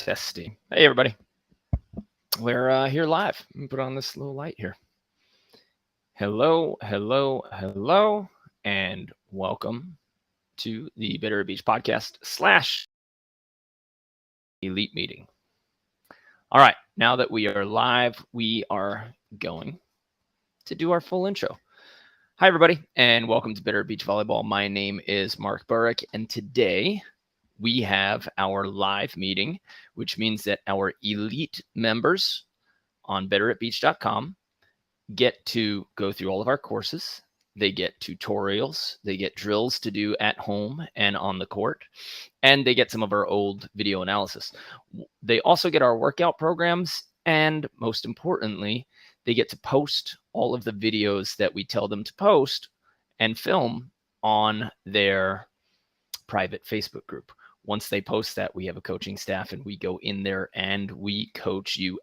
Testing. Hey, everybody. We're here live. Let me put on this little light here. Hello, hello, hello, and welcome to the Bitter Beach podcast / elite meeting. All right, now that we are live, we are going to do our full intro. Hi, everybody, and welcome to Bitter Beach Volleyball. My name is Mark Burrick, and today we have our live meeting, which means that our elite members on betteratbeach.com get to go through all of our courses. They get tutorials, they get drills to do at home and on the court, and they get some of our old video analysis. They also get our workout programs, and most importantly, they get to post all of the videos that we tell them to post and film on their private Facebook group. Once they post that, we have a coaching staff and we go in there and we coach you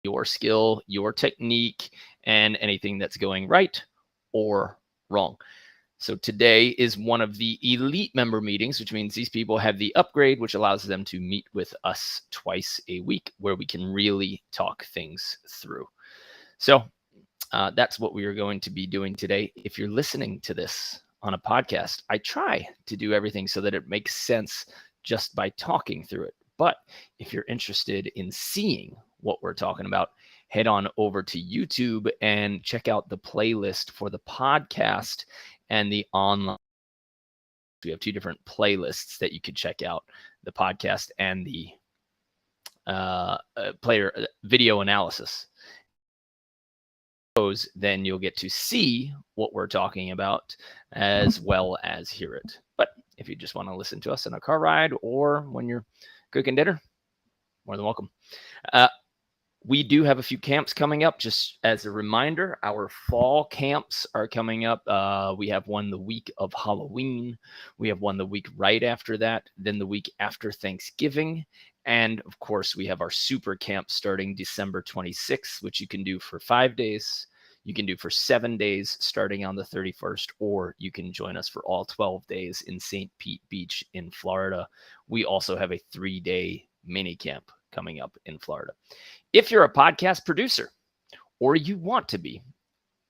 your skill, your technique, and anything that's going right or wrong. So today is one of the elite member meetings, which means these people have the upgrade, which allows them to meet with us twice a week where we can really talk things through. So that's what we are going to be doing today. If you're listening to this on a podcast, I try to do everything so that it makes sense just by talking through it. But if you're interested in seeing what we're talking about, head on over to YouTube and check out the playlist for the podcast and the online. We have two different playlists that you could check out, the podcast and the player video analysis. Then you'll get to see what we're talking about as well as hear it. But if you just want to listen to us in a car ride or when you're cooking dinner, more than welcome. We do have a few camps coming up. Just as a reminder, our fall camps are coming up. We have one the week of Halloween. We have one the week right after that, then the week after Thanksgiving. And of course, we have our super camp starting December 26th, which you can do for 5 days. You can do for 7 days starting on the 31st, or you can join us for all 12 days in St. Pete Beach in Florida. We also have a 3-day mini camp coming up in Florida. If you're a podcast producer, or you want to be,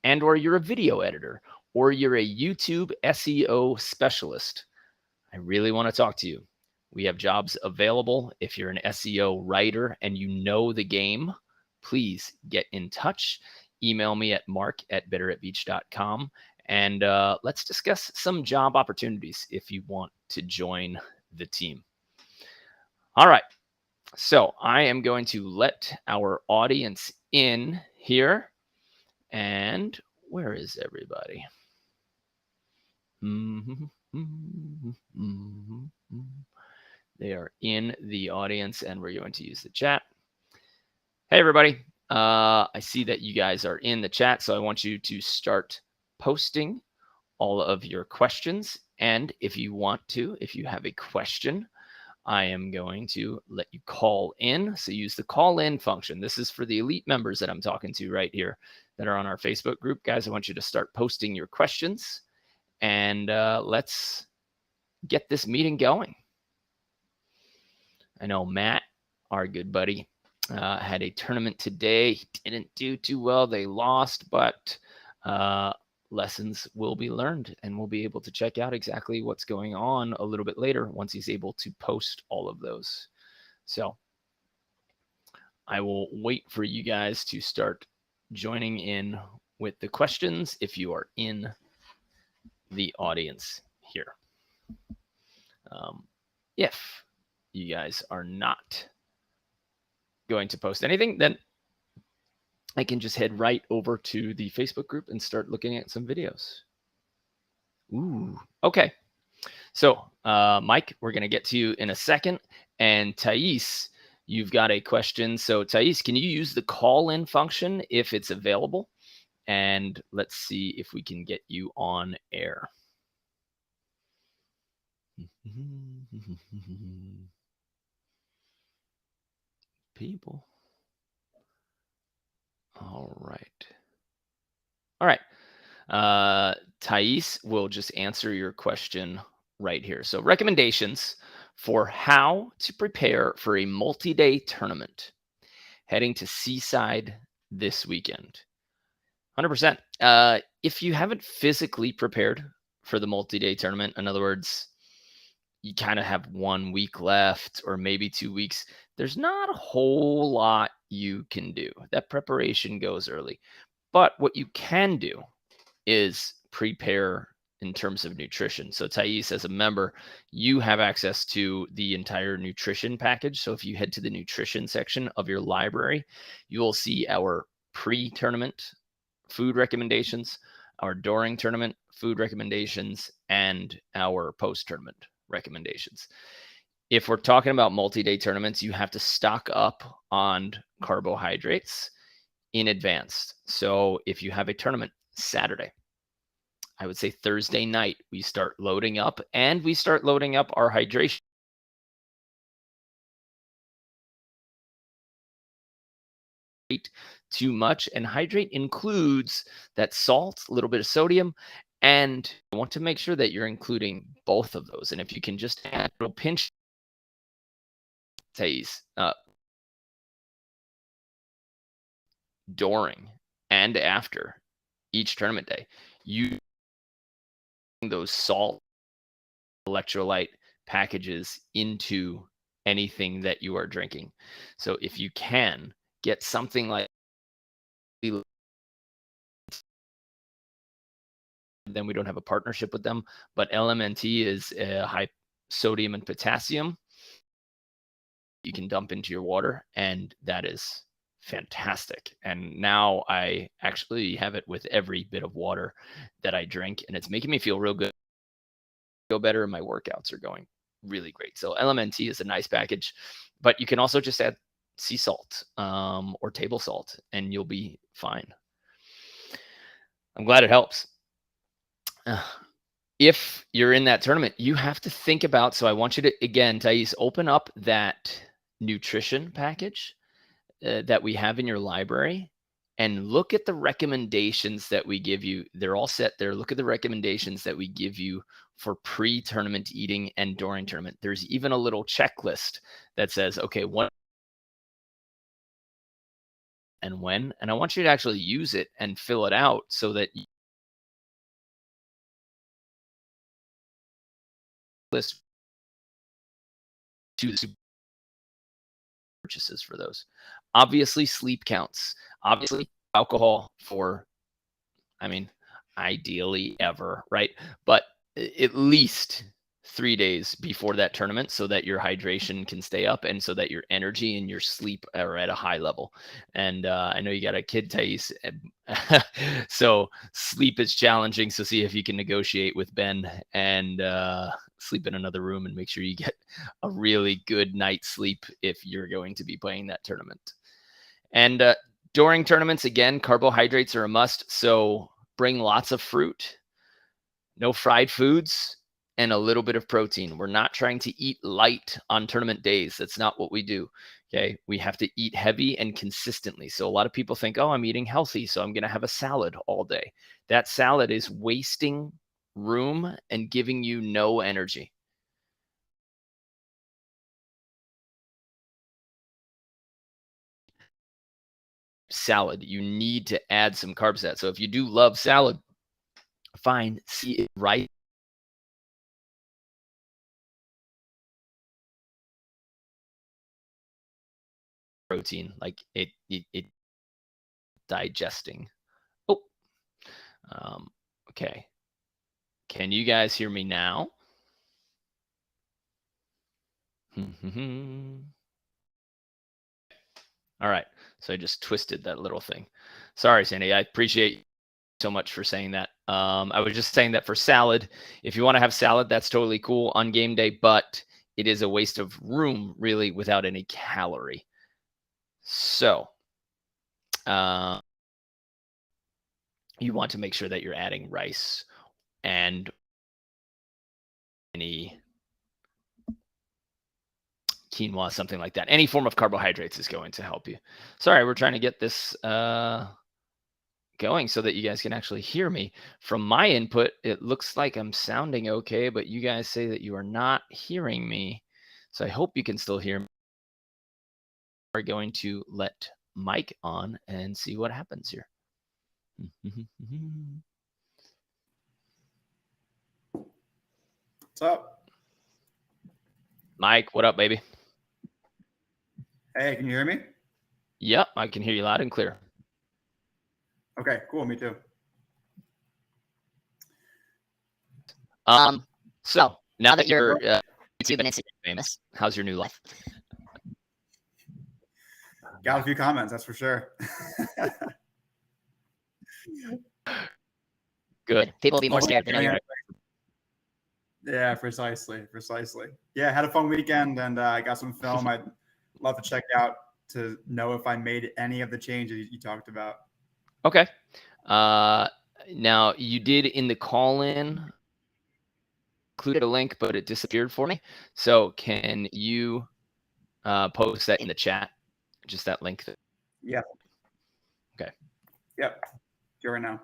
and or you're a video editor, or you're a YouTube SEO specialist, I really want to talk to you. We have jobs available. If you're an SEO writer and you know the game, please get in touch. Email me at mark@betteratbeach.com, and let's discuss some job opportunities if you want to join the team. All right. So I am going to let our audience in here. And where is everybody? They are in the audience, and we're going to use the chat. Hey, everybody. I see that you guys are in the chat, so I want you to start posting all of your questions. And if you want to, if you have a question, I am going to let you call in. So use the call in function. This is for the elite members that I'm talking to right here that are on our Facebook group. Guys, I want you to start posting your questions, and let's get this meeting going. I know Matt, our good buddy, had a tournament today. He didn't do too well. They lost, but lessons will be learned, and we'll be able to check out exactly what's going on a little bit later once he's able to post all of those. So I will wait for you guys to start joining in with the questions if you are in the audience here. If you guys are not going to post anything, then I can just head right over to the Facebook group and start looking at some videos. Ooh, okay. So, Mike, we're going to get to you in a second. And Thais, you've got a question. So, Thais, can you use the call-in function if it's available? And let's see if we can get you on air. People. All right. All right. Thais will just answer your question right here. So recommendations for how to prepare for a multi-day tournament heading to Seaside this weekend. 100%. If you haven't physically prepared for the multi-day tournament, in other words, you kind of have 1 week left or maybe 2 weeks, there's not a whole lot you can do. That preparation goes early. But what you can do is prepare in terms of nutrition. So Thais, as a member, you have access to the entire nutrition package. So if you head to the nutrition section of your library, you will see our pre-tournament food recommendations, our during tournament food recommendations, and our post-tournament recommendations. If we're talking about multi-day tournaments, you have to stock up on carbohydrates in advance. So if you have a tournament Saturday, I would say Thursday night, we start loading up, and we start loading up our hydration too much. And hydrate includes that salt, a little bit of sodium, and I want to make sure that you're including both of those. And if you can just add a little pinch, Thais, during and after each tournament day, you those salt electrolyte packages into anything that you are drinking. So if you can get something like, then we don't have a partnership with them, but LMNT is high sodium and potassium you can dump into your water, and that is fantastic. And now I actually have it with every bit of water that I drink, and it's making me feel real good, feel better, and my workouts are going really great. So LMNT is a nice package, but you can also just add sea salt or table salt, and you'll be fine. I'm glad it helps. If you're in that tournament, you have to think about, so I want you to, again, Thais, open up that nutrition package that we have in your library and look at the recommendations that we give you. They're all set there. Look at the recommendations that we give you for pre-tournament eating and during tournament. There's even a little checklist that says, okay, what and when, and I want you to actually use it and fill it out so that you list to purchases for those. Obviously, sleep counts. Obviously, alcohol for, I mean, ideally ever, right? But at least 3 days before that tournament so that your hydration can stay up and so that your energy and your sleep are at a high level. And I know you got a kid, Thais, so sleep is challenging. So see if you can negotiate with Ben and sleep in another room and make sure you get a really good night's sleep if you're going to be playing that tournament. And during tournaments, again, carbohydrates are a must. So bring lots of fruit, no fried foods, and a little bit of protein. We're not trying to eat light on tournament days. That's not what we do. Okay. We have to eat heavy and consistently. So a lot of people think, oh, I'm eating healthy, so I'm going to have a salad all day. That salad is wasting room and giving you no energy. Salad, you need to add some carbs to that. So if you do love salad, fine, see it right. Protein, like it digesting. Oh, okay. Can you guys hear me now? All right. So I just twisted that little thing. Sorry, Sandy. I appreciate you so much for saying that. I was just saying that for salad, if you want to have salad, that's totally cool on game day, but it is a waste of room really without any calorie. So you want to make sure that you're adding rice and any quinoa, something like that. Any form of carbohydrates is going to help you. Sorry, we're trying to get this going so that you guys can actually hear me. From my input, it looks like I'm sounding okay, but you guys say that you are not hearing me. So I hope you can still hear me. We're going to let Mike on and see what happens here. What's up? Mike, what up, baby? Hey, can you hear me? Yep, I can hear you loud and clear. Okay, cool. Me too. So now that you're YouTube and Instagram famous, how's your new life? Got a few comments, that's for sure. Good. People will be more scared to know you're. Yeah, precisely. Yeah, had a fun weekend and I got some film I'd love to check out to know if I made any of the changes you talked about. Okay. Now you did in the call-in included a link, but it disappeared for me. So can you post that in the chat? Just that link. Yeah. Okay. Yep. Do right now.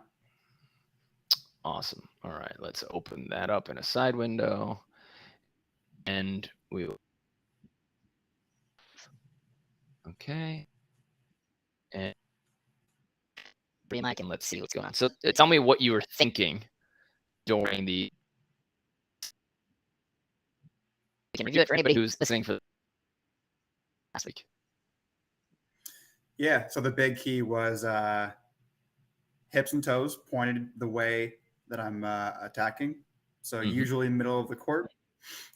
Awesome. All right, let's open that up in a side window, and we will. Okay. And Mike, and let's see what's going on. So tell me what you were thinking during the. We can review it for anybody who's listening for last week. Yeah, so the big key was hips and toes pointed the way that I'm attacking. So usually middle of the court.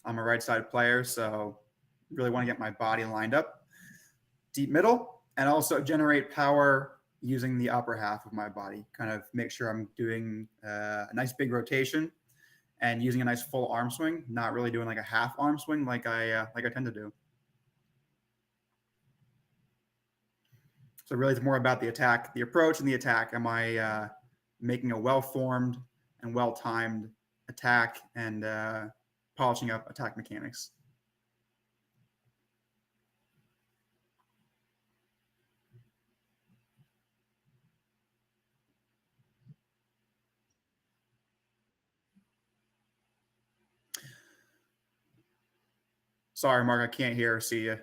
I'm a right side player, so really want to get my body lined up. Deep middle, and also generate power using the upper half of my body. Kind of make sure I'm doing a nice big rotation and using a nice full arm swing, not really doing like a half arm swing like I tend to do. So really, it's more about the attack, the approach, and the attack. Am I making a well-formed and well-timed attack and polishing up attack mechanics? Sorry, Mark, I can't hear or see you.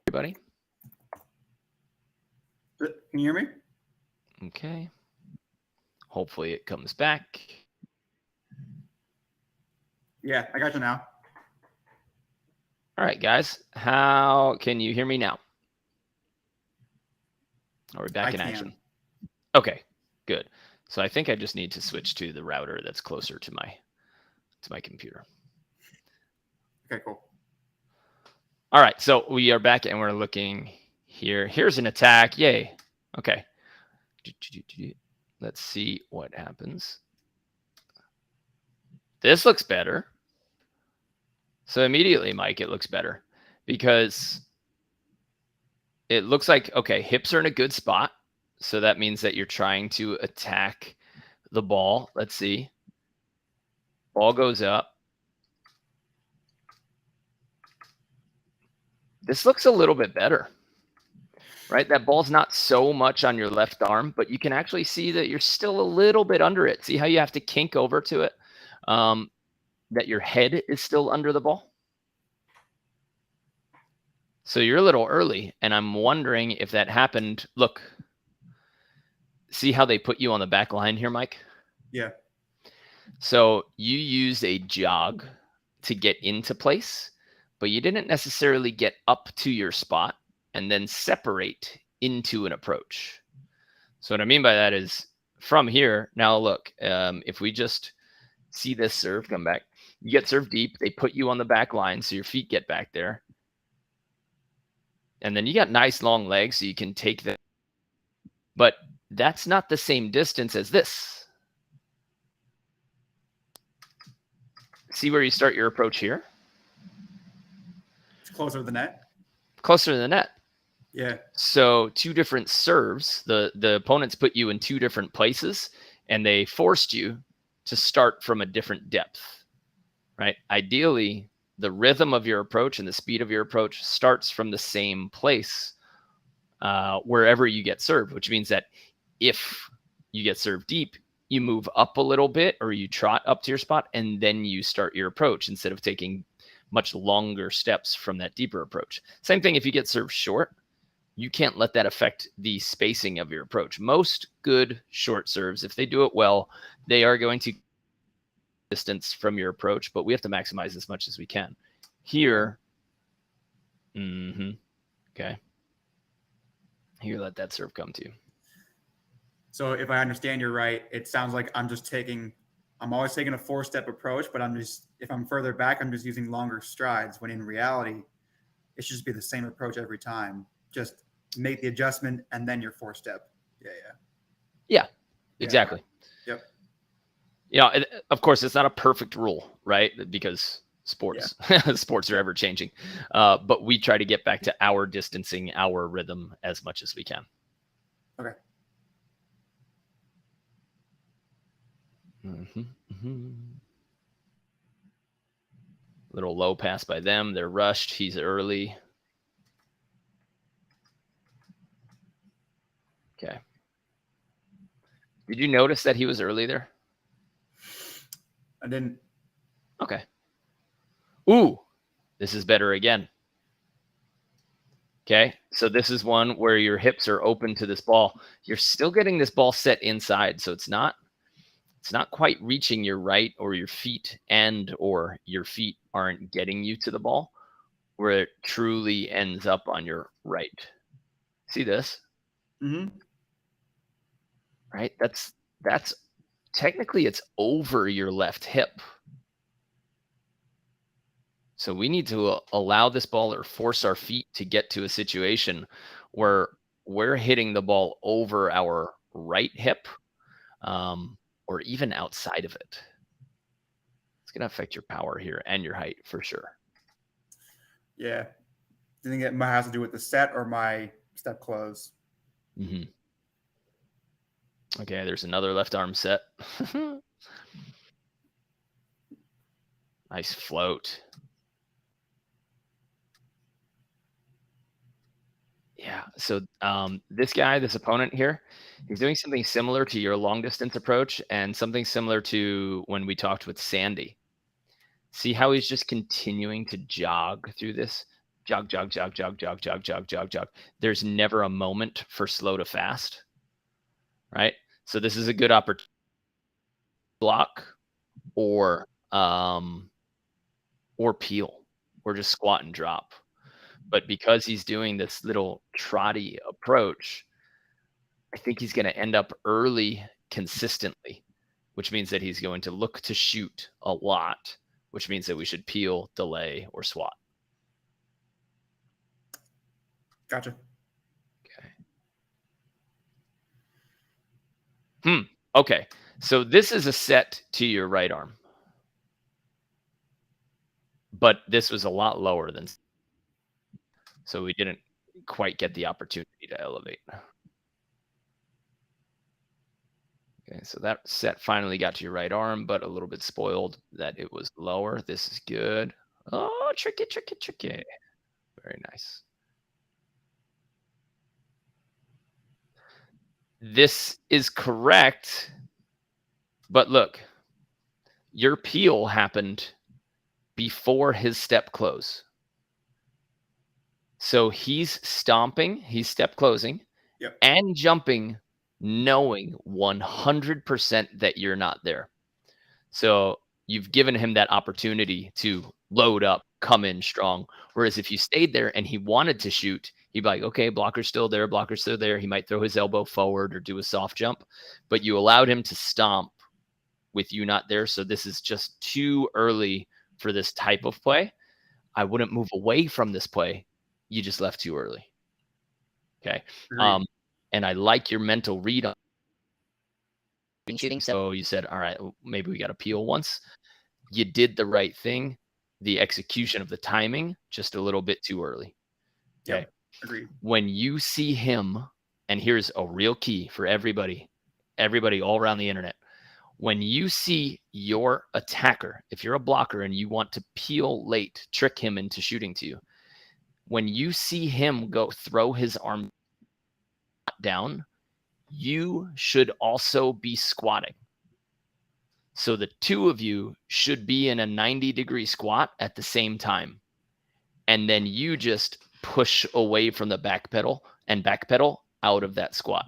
Everybody? Can you hear me? Okay. Hopefully it comes back. Yeah, I got you now. All right, guys. How can you hear me now? Are we back in action? Okay, good. So I think I just need to switch to the router that's closer to my computer. Okay, cool. All right, so we are back and we're looking here. Here's an attack. Yay. Okay. Let's see what happens. This looks better. So immediately, Mike, it looks better because it looks like, okay, hips are in a good spot. So that means that you're trying to attack the ball. Let's see. Ball goes up. This looks a little bit better, right? That ball's not so much on your left arm, but you can actually see that you're still a little bit under it. See how you have to kink over to it? That your head is still under the ball. So you're a little early, and I'm wondering if that happened. Look, see how they put you on the back line here, Mike? Yeah. So you used a jog to get into place, but you didn't necessarily get up to your spot and then separate into an approach. So what I mean by that is from here, now look, if we just see this serve come back, you get served deep, they put you on the back line so your feet get back there. And then you got nice long legs so you can take that. But that's not the same distance as this. See where you start your approach here? It's closer to the net. Closer to the net. Yeah. So two different serves. The opponents put you in two different places, and they forced you to start from a different depth, right? Ideally, the rhythm of your approach and the speed of your approach starts from the same place wherever you get served, which means that if you get served deep, you move up a little bit or you trot up to your spot and then you start your approach instead of taking much longer steps from that deeper approach. Same thing if you get served short, you can't let that affect the spacing of your approach. Most good short serves, if they do it well, they are going to distance from your approach, but we have to maximize as much as we can. Here, okay. Here, let that serve come to you. So if I understand you right, it sounds like I'm always taking a 4-step approach, but if I'm further back, I'm just using longer strides, when in reality, it should just be the same approach every time. Just make the adjustment and then your 4-step. Yeah, exactly. Yep. Yeah, of course, it's not a perfect rule, right? Because sports are ever changing. But we try to get back to our distancing, our rhythm as much as we can. Okay. Little low pass by them. They're rushed. He's early. Okay. Did you notice that he was early there? I didn't. Okay. Ooh, this is better again. Okay, so this is one where your hips are open to this ball. You're still getting this ball set inside, so it's not quite reaching your right or your feet, or your feet aren't getting you to the ball where it truly ends up on your right. See this? Right? That's technically it's over your left hip. So we need to allow this ball or force our feet to get to a situation where we're hitting the ball over our right hip, or even outside of it. It's going to affect your power here and your height for sure. Yeah. Do you think it might have to do with the set or my step close? Okay, there's another left arm set. Nice float. Yeah, so this opponent here, he's doing something similar to your long distance approach and something similar to when we talked with Sandy. See how he's just continuing to jog through this? Jog, jog, jog, jog, jog, jog, jog, jog, jog. There's never a moment for slow to fast, right? So this is a good opportunity to block or peel or just squat and drop. But because he's doing this little trotty approach, I think he's going to end up early consistently, which means that he's going to look to shoot a lot, which means that we should peel, delay, or swat. Gotcha. Okay. Okay. So this is a set to your right arm. But this was a lot lower than, so we didn't quite get the opportunity to elevate. Okay, so that set finally got to your right arm, but a little bit spoiled that it was lower. This is good. Oh, tricky, tricky, tricky. Very nice. This is correct, but look, your peel happened before his step close. So he's stomping, he's step closing, and jumping, knowing 100% that you're not there. So you've given him that opportunity to load up, come in strong. Whereas if you stayed there and he wanted to shoot, he'd be like, okay, blocker's still there, blocker's still there. He might throw his elbow forward or do a soft jump, but you allowed him to stomp with you not there. So this is just too early for this type of play. I wouldn't move away from this play. You just left too early. Okay. And I like your mental read on shooting. So you said, all right, maybe we got to peel once. You did the right thing. The execution of the timing, just a little bit too early. Okay. Yep. Agreed. When you see him, and here's a real key for everybody all around the internet. When you see your attacker, if you're a blocker and you want to peel late, trick him into shooting to you, when you see him go throw his arm, squat down, you should also be squatting. So the two of you should be in a 90-degree squat at the same time. And then you just push away from the back pedal and back pedal out of that squat.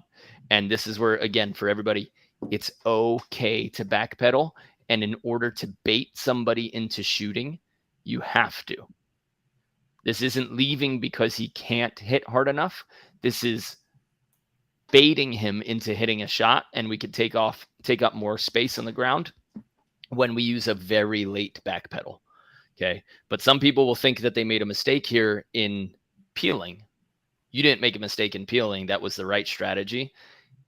And this is where, again, for everybody, it's okay to back pedal. And in order to bait somebody into shooting, you have to. This isn't leaving because he can't hit hard enough. This is baiting him into hitting a shot, and we could take up more space on the ground when we use a very late back pedal. Okay. But some people will think that they made a mistake here in peeling. You didn't make a mistake in peeling. That was the right strategy.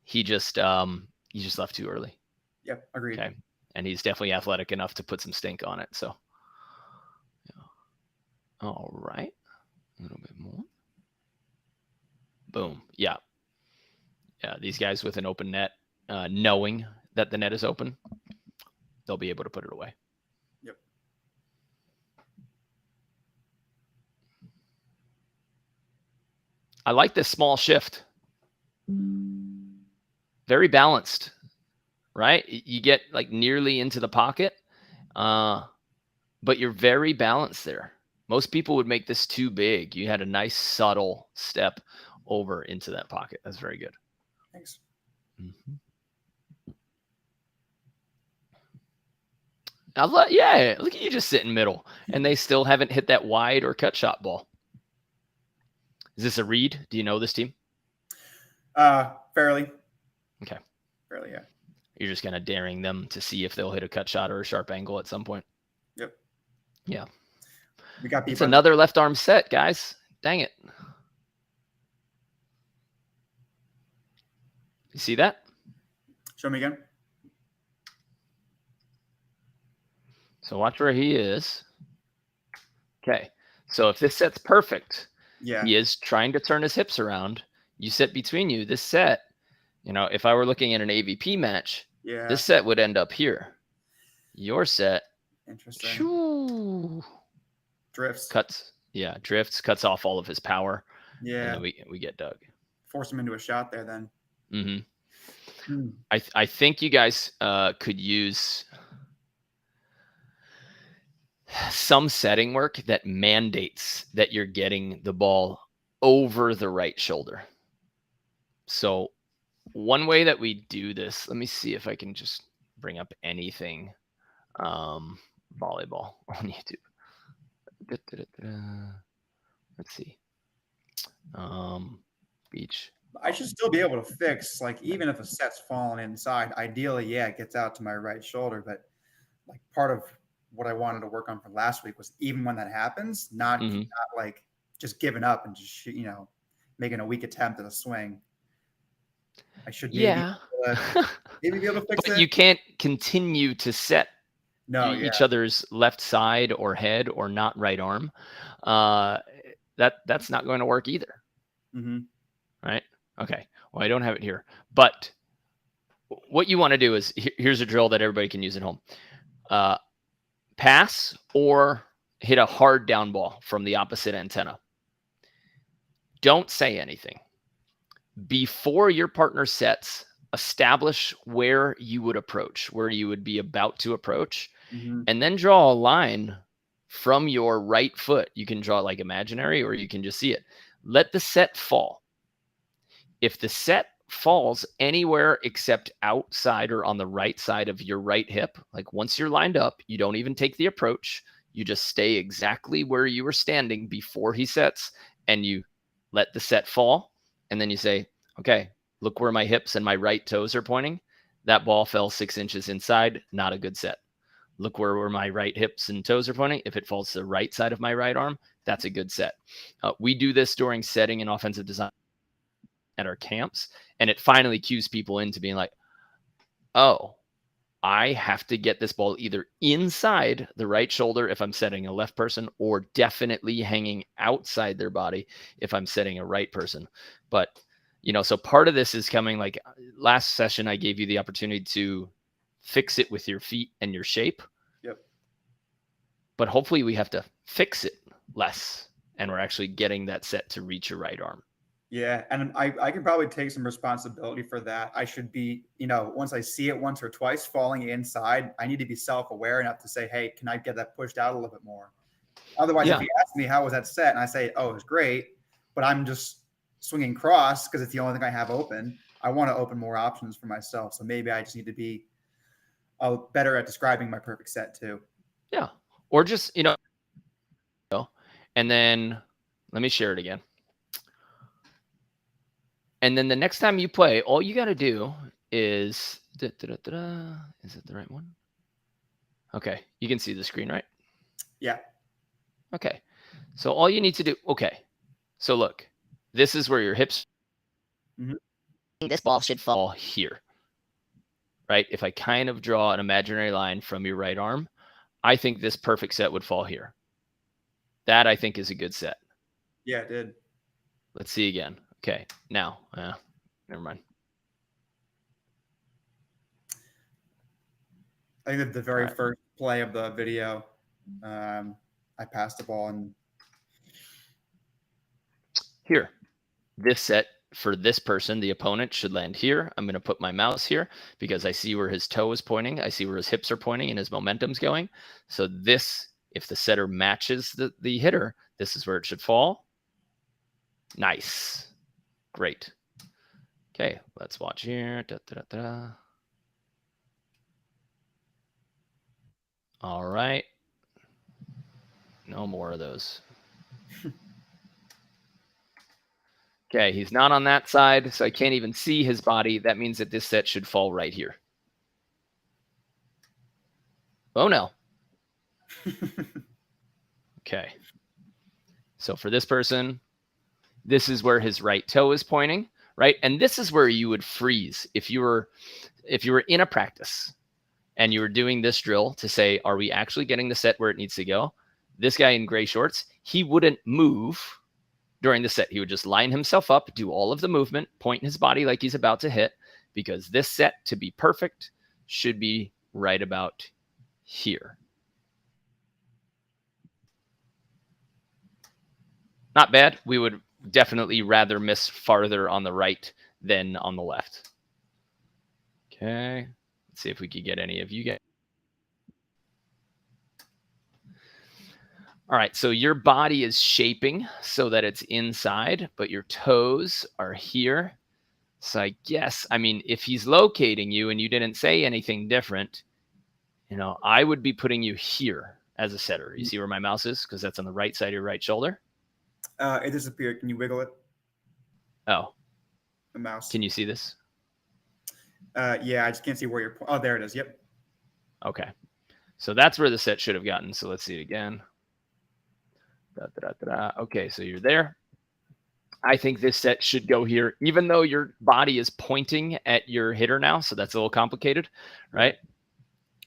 He just left too early. Yep. Agreed. Okay. And he's definitely athletic enough to put some stink on it. So, yeah. All right. A little bit more. Boom. Yeah. Yeah. These guys with an open net, knowing that the net is open, they'll be able to put it away. Yep. I like this small shift. Very balanced, right? You get like nearly into the pocket, but you're very balanced there. Most people would make this too big. You had a nice subtle step over into that pocket. That's very good. Thanks. Mm-hmm. Yeah, look at you just sitting middle, and they still haven't hit that wide or cut shot ball. Is this a read? Do you know this team? Fairly. Okay. Fairly, yeah. You're just kind of daring them to see if they'll hit a cut shot or a sharp angle at some point. Yep. Yeah. We got people. It's another left arm set, guys. Dang it. You see that? Show me again. So watch where he is. Okay. So if this set's perfect, yeah, he is trying to turn his hips around. You sit between you. This set, if I were looking at an AVP match, yeah, this set would end up here. Your set, interesting. Shoo, Drifts. Drifts, cuts off all of his power. Yeah. And then we get dug. Force him into a shot there then. Mm-hmm. I think you guys could use some setting work that mandates that you're getting the ball over the right shoulder. So one way that we do this, let me see if I can just bring up anything volleyball on YouTube. Let's see. Beach. I should still be able to fix, like, even if a set's falling inside, ideally, yeah, it gets out to my right shoulder. But like part of what I wanted to work on for last week was even when that happens, not like just giving up and just, making a weak attempt at a swing. I should maybe be able to fix but it. You can't continue to set each other's left side or head or not right arm. That's not going to work either. Mm-hmm. Right? Okay. Well, I don't have it here. But what you want to do is, here's a drill that everybody can use at home. Pass or hit a hard down ball from the opposite antenna. Don't say anything. Before your partner sets, establish where you would approach, where you would be about to approach, and then draw a line from your right foot. You can draw like imaginary, or you can just see it. Let the set fall. If the set falls anywhere except outside or on the right side of your right hip, like once you're lined up, you don't even take the approach. You just stay exactly where you were standing before he sets, and you let the set fall. And then you say, okay, look where my hips and my right toes are pointing. That ball fell 6 inches inside. Not a good set. Look where my right hips and toes are pointing. If it falls to the right side of my right arm, that's a good set. We do this during setting and offensive design at our camps, and it finally cues people into being like, oh, I have to get this ball either inside the right shoulder if I'm setting a left person, or definitely hanging outside their body if I'm setting a right person. But, so part of this is coming, like last session, I gave you the opportunity to fix it with your feet and your shape. Yep. But hopefully we have to fix it less, and we're actually getting that set to reach your right arm. Yeah, and I can probably take some responsibility for that. I should be, once I see it once or twice falling inside, I need to be self-aware enough to say, hey, can I get that pushed out a little bit more? Otherwise, if Yeah. you ask me how was that set, and I say, oh, it was great, but I'm just swinging cross because it's the only thing I have open. I want to open more options for myself. So maybe I just need to be better at describing my perfect set too. Yeah. Or just, and then let me share it again. And then the next time you play, all you got to do is, is it the right one? Okay. You can see the screen, right? Yeah. Okay. So all you need to do, okay. So look, this is where your hips, this ball should fall here, right? If I kind of draw an imaginary line from your right arm, I think this perfect set would fall here. That I think is a good set. Yeah, it did. Let's see again. Okay. Now, never mind. I think that the very first play of the video, I passed the ball and here, this set for this person, the opponent, should land here. I'm going to put my mouse here because I see where his toe is pointing. I see where his hips are pointing and his momentum's going. So this, if the setter matches the hitter, this is where it should fall. Nice. Great. Okay, let's watch here. Da, da, da, da. All right. No more of those. Okay, he's not on that side, so I can't even see his body. That means that this set should fall right here. Oh, no. Okay. So for this person, this is where his right toe is pointing, right? And this is where you would freeze if you were in a practice and you were doing this drill to say, are we actually getting the set where it needs to go? This guy in gray shorts, he wouldn't move during the set. He would just line himself up, do all of the movement, point his body like he's about to hit, because this set, to be perfect, should be right about here. Not bad. We would definitely rather miss farther on the right than on the left. Okay. Let's see if we could get any of you guys. All right, so your body is shaping so that it's inside, but your toes are here. So I guess, I mean, if he's locating you and you didn't say anything different, I would be putting you here as a setter. You see where my mouse is? Because that's on the right side of your right shoulder. It disappeared. Can you wiggle it? Oh. The mouse. Can you see this? Yeah, I just can't see where you're. Oh, there it is. Yep. Okay. So that's where the set should have gotten. So let's see it again. Da, da, da, da. Okay, so you're there. I think this set should go here, even though your body is pointing at your hitter now. So that's a little complicated, right?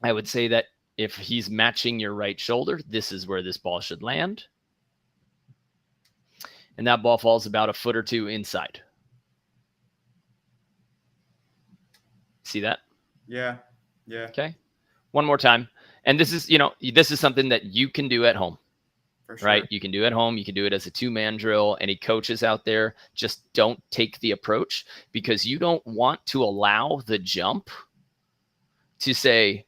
I would say that if he's matching your right shoulder, this is where this ball should land. And that ball falls about a foot or two inside. See that? Yeah. Yeah. Okay. One more time. And this is, this is something that you can do at home. For sure. Right? You can do it at home. You can do it as a two-man drill. Any coaches out there, just don't take the approach, because you don't want to allow the jump to say,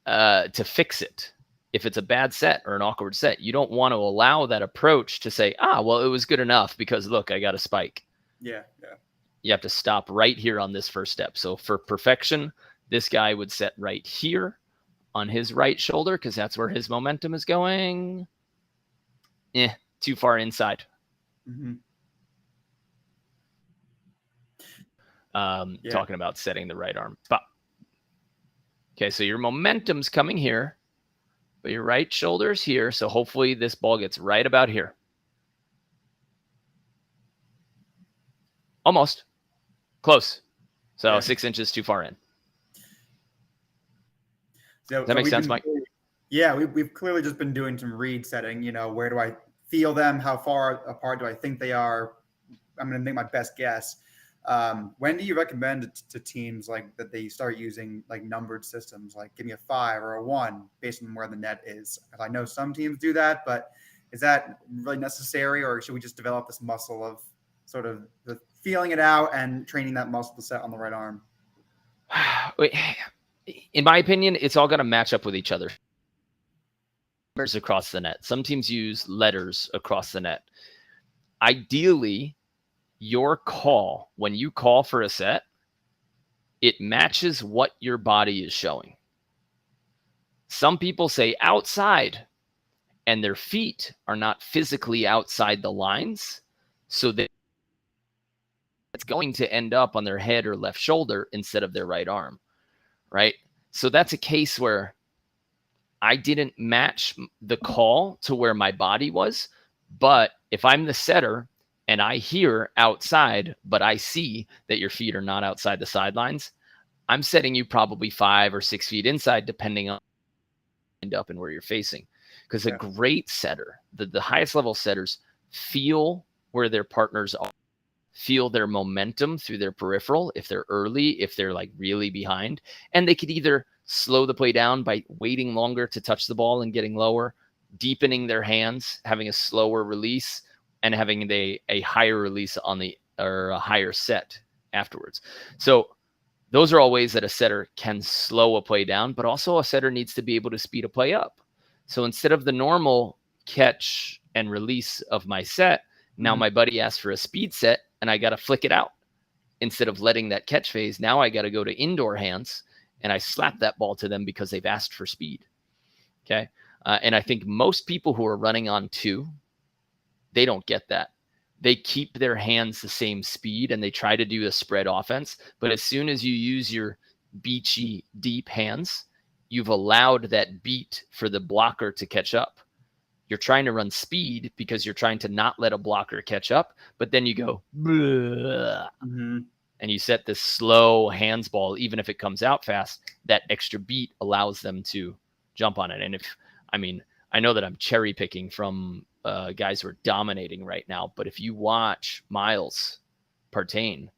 to fix it. If it's a bad set or an awkward set, you don't want to allow that approach to say, well, it was good enough because look, I got a spike. Yeah. Yeah. You have to stop right here on this first step. So for perfection, this guy would set right here on his right shoulder because that's where his momentum is going. Too far inside. Mm-hmm. Talking about setting the right arm. But, okay, so your momentum's coming here, but your right shoulder's here. So hopefully this ball gets right about here. Almost. Close. So 6 inches too far in. Does that make sense, Mike? Yeah, we've clearly just been doing some read setting. Where do I feel them? How far apart do I think they are? I'm going to make my best guess. When do you recommend to teams like that they start using like numbered systems, like give me a 5 or a 1 based on where the net is? I know some teams do that, but is that really necessary, or should we just develop this muscle of sort of the feeling it out and training that muscle to set on the right arm? In my opinion, it's all going to match up with each other. Across the net. Some teams use letters across the net. Ideally, your call, when you call for a set, it matches what your body is showing. Some people say outside, and their feet are not physically outside the lines, so that it's going to end up on their head or left shoulder instead of their right arm, right? So that's a case where I didn't match the call to where my body was. But if I'm the setter and I hear outside, but I see that your feet are not outside the sidelines, I'm setting you probably 5 or 6 feet inside, depending on end up and where you're facing. Because a great setter, the highest level setters, feel where their partners are, feel their momentum through their peripheral, if they're early, if they're like really behind, and they could either slow the play down by waiting longer to touch the ball and getting lower, deepening their hands, having a slower release, and having a higher release on the, or a higher set afterwards. So those are all ways that a setter can slow a play down, but also a setter needs to be able to speed a play up. So instead of the normal catch and release of my set, now my buddy asked for a speed set and I got to flick it out. Instead of letting that catch phase, now I got to go to indoor hands and I slap that ball to them because they've asked for speed. Okay. And I think most people who are running on 2, they don't get that. They keep their hands the same speed and they try to do a spread offense. But as soon as you use your beachy, deep hands, you've allowed that beat for the blocker to catch up. You're trying to run speed because you're trying to not let a blocker catch up, but then you go, and you set this slow hands ball, even if it comes out fast, that extra beat allows them to jump on it. And I know that I'm cherry picking from guys who are dominating right now, but if you watch Miles Partain,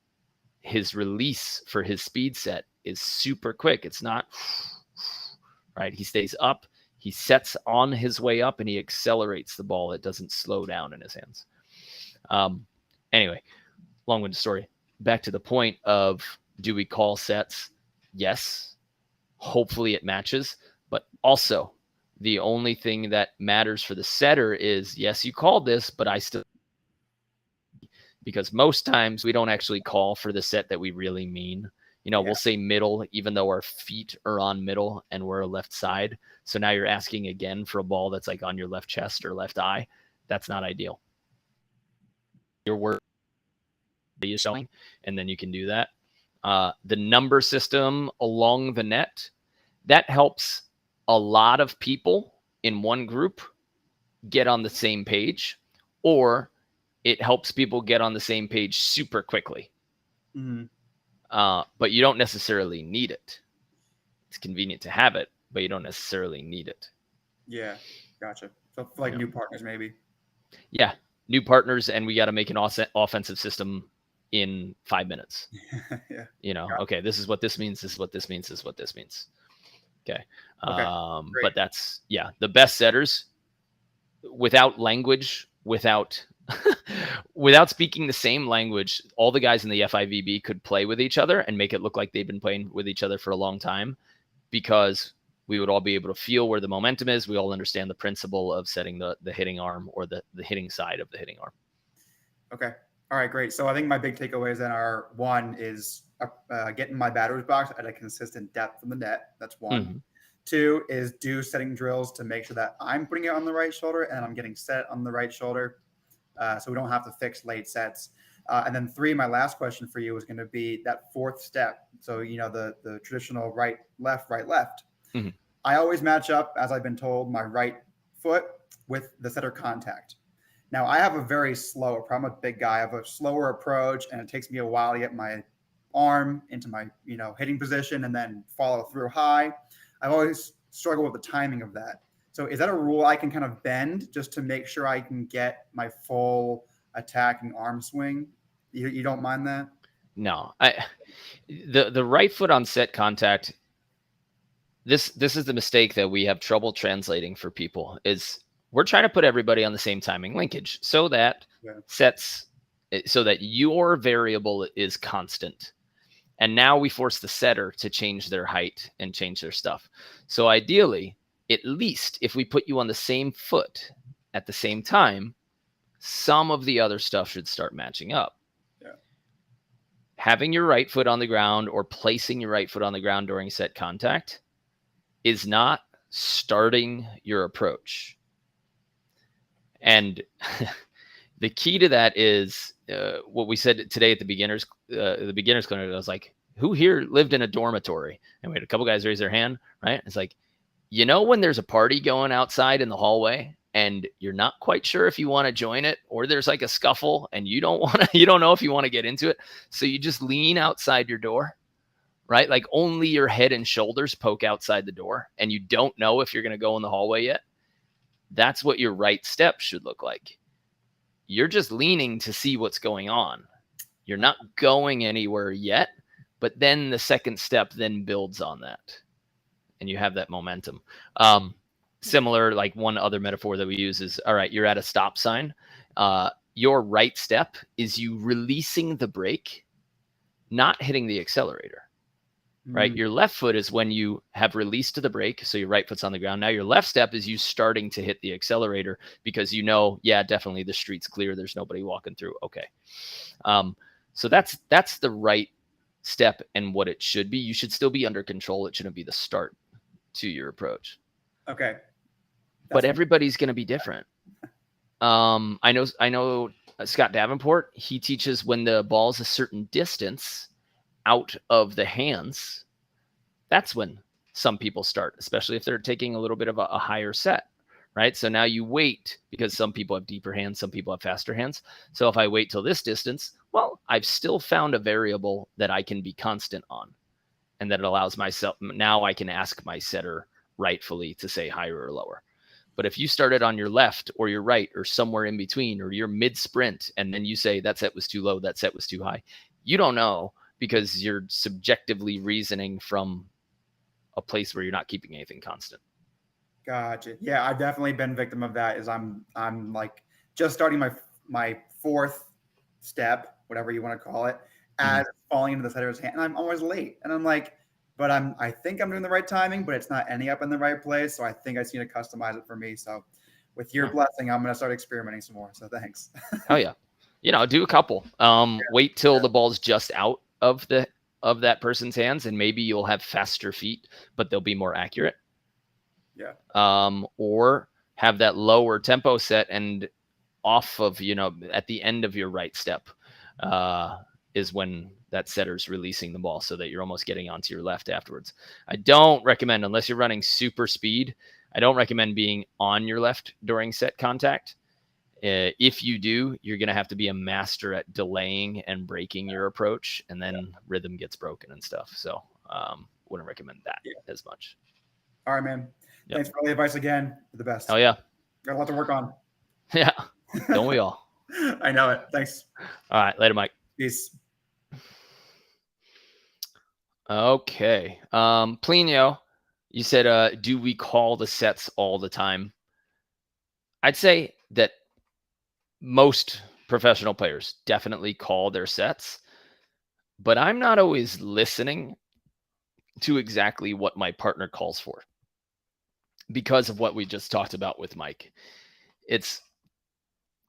his release for his speed set is super quick. It's not right. He stays up, he sets on his way up, and he accelerates the ball. It doesn't slow down in his hands. Anyway, long-winded story. Back to the point of, do we call sets? Yes. Hopefully it matches, but also the only thing that matters for the setter is, yes, you called this, but I still, because most times we don't actually call for the set that we really mean. We'll say middle, even though our feet are on middle and we're a left side. So now you're asking again for a ball that's like on your left chest or left eye. That's not ideal. Your word is showing, and then you can do that. The number system along the net, that helps a lot of people in one group get on the same page, or it helps people get on the same page super quickly. But you don't necessarily need it. It's convenient to have it, but you don't necessarily need it. Yeah, gotcha. So like new partners, maybe. Yeah, new partners, and we got to make an offensive system in 5 minutes. Okay, this is what this means. This is what this means. This is what this means. Okay. But that's, the best setters, without language, without speaking the same language, all the guys in the FIVB could play with each other and make it look like they've been playing with each other for a long time, because we would all be able to feel where the momentum is. We all understand the principle of setting the hitting arm, or the hitting side of the hitting arm. Okay. All right, great. So I think my big takeaways then are, 1 is getting my batter's box at a consistent depth from the net. That's 1. 2 is do setting drills to make sure that I'm putting it on the right shoulder and I'm getting set on the right shoulder, so we don't have to fix late sets. And then 3, my last question for you is going to be that 4th step. So, the traditional right, left. I always match up, as I've been told, my right foot with the setter contact. Now, I have a very slow approach. I'm a big guy. I have a slower approach, and it takes me a while to get my arm into my, hitting position and then follow through high. I've always struggled with the timing of that. So is that a rule I can kind of bend just to make sure I can get my full attacking arm swing? You don't mind that? No. The right foot on set contact, this is the mistake that we have trouble translating for people, is we're trying to put everybody on the same timing linkage so that sets so that your variable is constant. And now we force the setter to change their height and change their stuff. So ideally, at least if we put you on the same foot at the same time, some of the other stuff should start matching up. Yeah. Having your right foot on the ground or placing your right foot on the ground during set contact is not starting your approach. And the key to that is what we said today at the beginners clinic. I was like, who here lived in a dormitory? And we had a couple guys raise their hand, right? It's like, when there's a party going outside in the hallway and you're not quite sure if you want to join it, or there's like a scuffle and you don't know if you want to get into it. So you just lean outside your door, right? Like only your head and shoulders poke outside the door and you don't know if you're going to go in the hallway yet. That's what your right step should look like. You're just leaning to see what's going on. You're not going anywhere yet, but then the second step then builds on that and you have that momentum. Similar, like one other metaphor that we use is, all right, you're at a stop sign. Your right step is you releasing the brake, not hitting the accelerator. Right? Your left foot is when you have released the brake. So your right foot's on the ground. Now your left step is you starting to hit the accelerator because yeah, definitely the street's clear. There's nobody walking through. Okay. So that's the right step and what it should be. You should still be under control. It shouldn't be the start to your approach. Okay. But everybody's going to be different. I know Scott Davenport, he teaches when the ball's a certain distance out of the hands, that's when some people start, especially if they're taking a little bit of a higher set, right? So now you wait because some people have deeper hands, some people have faster hands. So if I wait till this distance, well, I've still found a variable that I can be constant on, and that it allows myself, now I can ask my setter rightfully to say higher or lower. But if you started on your left or your right or somewhere in between, or you're mid sprint, and then you say that set was too low, that set was too high, you don't know, because you're subjectively reasoning from a place where you're not keeping anything constant. Gotcha. Yeah, I've definitely been victim of that. Is I'm like just starting my fourth step, whatever you want to call it, as falling into the setter's hand, and I'm always late. And I'm like, but I think I'm doing the right timing, but it's not ending up in the right place. So I think I just need to customize it for me. So with your blessing, I'm going to start experimenting some more. So thanks. Oh yeah. Do a couple. Wait till the ball's just out of that person's hands, and maybe you'll have faster feet, but they'll be more accurate. Yeah. Or have that lower tempo set, and off of, at the end of your right step is when that setter's releasing the ball, so that you're almost getting onto your left afterwards. I don't recommend, unless you're running super speed, I don't recommend being on your left during set contact. If you do, you're going to have to be a master at delaying and breaking your approach, and then rhythm gets broken and stuff. So wouldn't recommend that as much. All right, man. Yep. Thanks for all the advice again. You're the best. Oh, yeah. Got a lot to work on. Yeah. Don't we all? I know it. Thanks. All right. Later, Mike. Peace. Okay. Plinio, you said, do we call the sets all the time? I'd say that most professional players definitely call their sets, but I'm not always listening to exactly what my partner calls for because of what we just talked about with Mike. It's,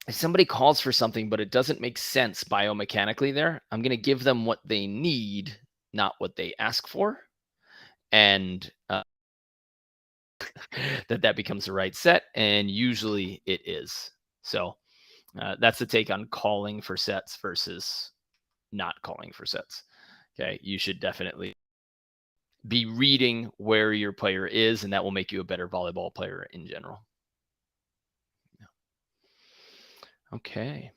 if somebody calls for something, but it doesn't make sense biomechanically there, I'm going to give them what they need, not what they ask for. And that becomes the right set. And usually it is. So that's the take on calling for sets versus not calling for sets. Okay. You should definitely be reading where your player is, and that will make you a better volleyball player in general. Okay.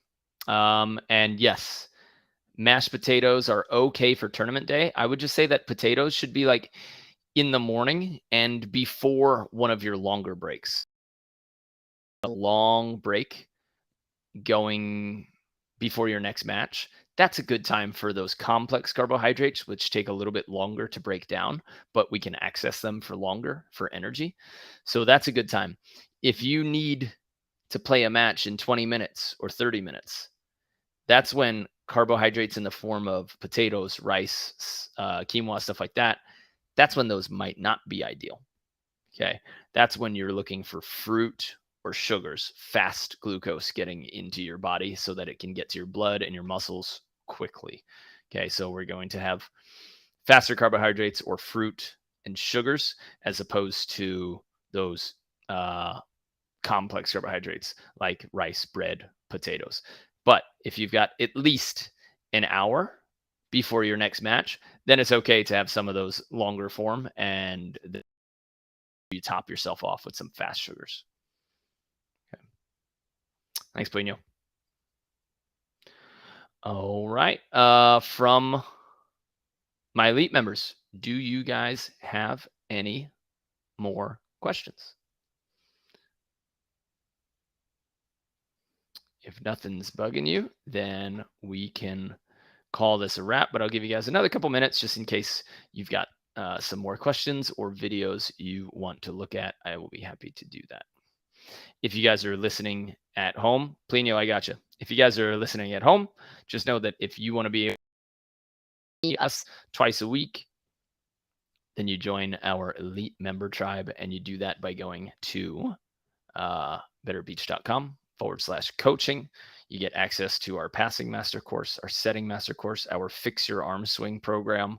And yes, mashed potatoes are okay for tournament day. I would just say that potatoes should be like in the morning and before one of your longer breaks. A long break going before your next match, that's a good time for those complex carbohydrates, which take a little bit longer to break down, but we can access them for longer for energy. So that's a good time. If you need to play a match in 20 minutes or 30 minutes, that's when carbohydrates in the form of potatoes, rice, quinoa, stuff like that, that's when those might not be ideal. Okay. That's when you're looking for fruit or sugars, fast glucose getting into your body so that it can get to your blood and your muscles quickly. Okay. So we're going to have faster carbohydrates or fruit and sugars as opposed to those complex carbohydrates like rice, bread, potatoes. But if you've got at least an hour before your next match, then it's okay to have some of those longer form and you top yourself off with some fast sugars. Okay. Thanks, Puino. All right. From my elite members, do you guys have any more questions? If nothing's bugging you, then we can call this a wrap, but I'll give you guys another couple minutes just in case you've got some more questions or videos you want to look at. I will be happy to do that. If you guys are listening at home, Plinio, I got you. If you guys are listening at home, just know that if you want to be us twice a week, then you join our elite member tribe, and you do that by going to betterbeach.com/coaching. You get access to our passing master course, our setting master course, our fix your arm swing program,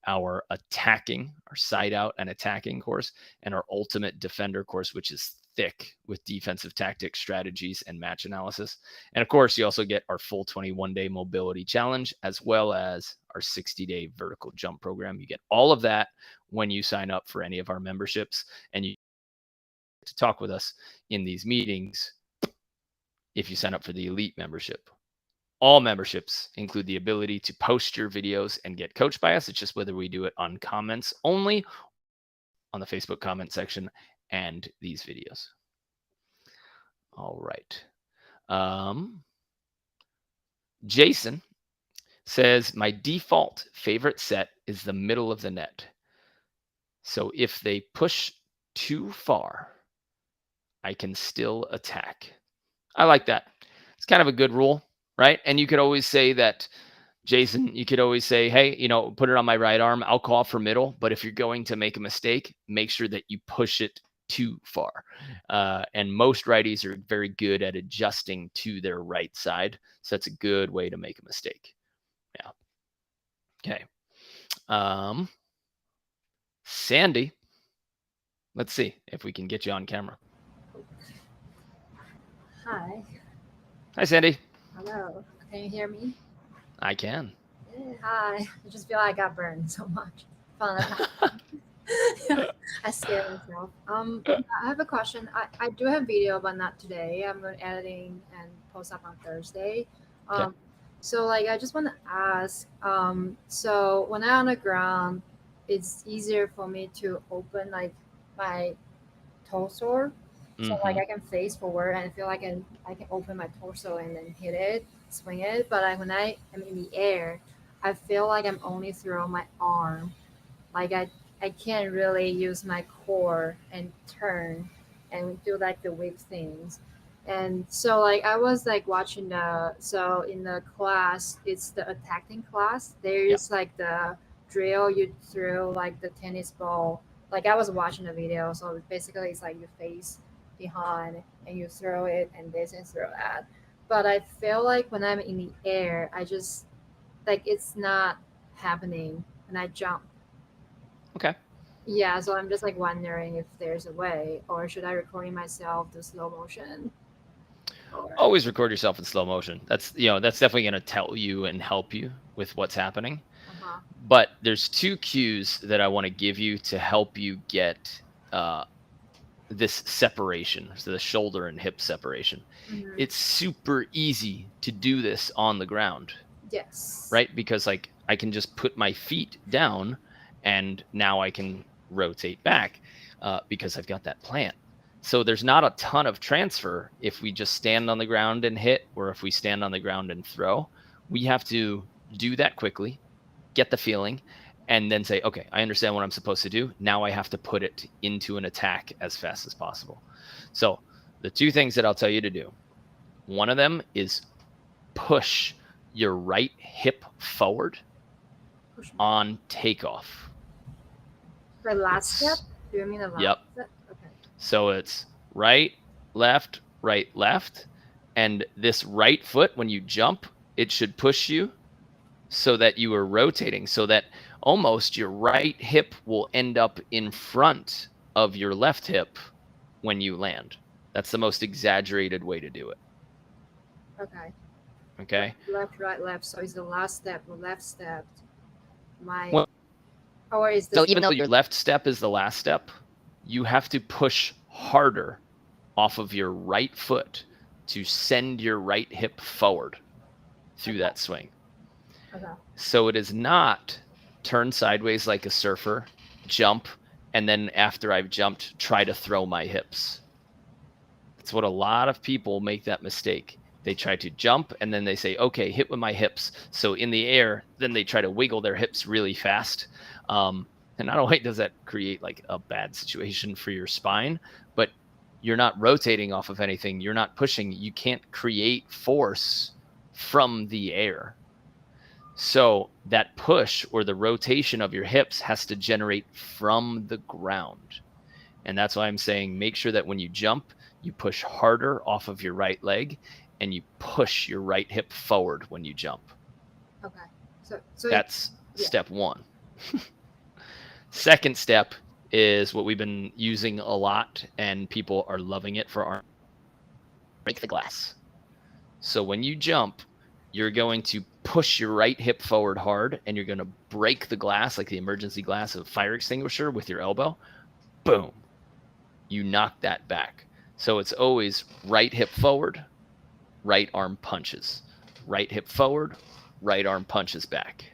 our attacking, our side out and attacking course, and our ultimate defender course, which is thick with defensive tactics, strategies, and match analysis. And of course, you also get our full 21-day mobility challenge, as well as our 60-day vertical jump program. You get all of that when you sign up for any of our memberships, and you to talk with us in these meetings if you sign up for the elite membership. All memberships include the ability to post your videos and get coached by us. It's just whether we do it on comments only on the Facebook comment section and these videos. All right. Jason says, my default favorite set is the middle of the net. So if they push too far, I can still attack. I like that. It's kind of a good rule, right? And you could always say that, Jason, you could always say, hey, put it on my right arm. I'll call for middle. But if you're going to make a mistake, make sure that you push it too far. And most righties are very good at adjusting to their right side. So that's a good way to make a mistake. Yeah. Okay. Sandy, let's see if we can get you on camera. Hi. Hi, Sandy. Hello. Can you hear me? I can. Yeah, hi. I just feel like I got burned so much. I scared myself. I have a question. I do have video, but not today. I'm going to editing and post up on Thursday. Okay. So I just want to ask. So when I'm on the ground, it's easier for me to open my torso. So I can face forward and I feel like I can open my torso and then hit it, swing it. But when I am in the air, I feel like I'm only throwing my arm. I can't really use my core and turn and do the whip things. And so I was watching in the class, it's the attacking class. There's the drill you throw the tennis ball. I was watching the video, so basically it's you face behind and you throw it and this and throw that. But I feel like when I'm in the air, I just it's not happening when I jump. Okay. Yeah, so I'm just wondering if there's a way, or should I recording myself to slow motion? Always record yourself in slow motion. That's that's definitely going to tell you and help you with what's happening. Uh-huh. But there's two cues that I want to give you to help you get this separation, so the shoulder and hip separation. Mm-hmm. It's super easy to do this on the ground. Yes. Right? Because I can just put my feet down and now I can rotate back because I've got that plant. So there's not a ton of transfer if we just stand on the ground and hit, or if we stand on the ground and throw. We have to do that quickly, get the feeling, and then say, okay, I understand what I'm supposed to do. Now I have to put it into an attack as fast as possible. So the two things that I'll tell you to do, one of them is push your right hip forward on takeoff. The last step? Do you mean the last Yep. step? Okay. So it's right, left, and this right foot, when you jump, it should push you so that you are rotating, so that almost your right hip will end up in front of your left hip when you land. That's the most exaggerated way to do it. Okay. Okay. Left, right, left. So it's the last step, the left step. Well, Or is so even though your left step is the last step, you have to push harder off of your right foot to send your right hip forward through that swing. Okay. So it is not turn sideways like a surfer, jump, and then after I've jumped, try to throw my hips. That's what a lot of people make that mistake. They try to jump and then they say, okay, hit with my hips. So in the air, then they try to wiggle their hips really fast. And not only does that create like a bad situation for your spine, but you're not rotating off of anything. You're not pushing. You can't create force from the air. So that push or the rotation of your hips has to generate from the ground. And that's why I'm saying make sure that when you jump, you push harder off of your right leg and you push your right hip forward when you jump. Okay. So that's step one. Second step is what we've been using a lot and people are loving it for arm. Break the glass. So when you jump, you're going to push your right hip forward hard and you're going to break the glass like the emergency glass of a fire extinguisher with your elbow. Boom. You knock that back. So it's always right hip forward, right arm punches. Right hip forward, right arm punches back.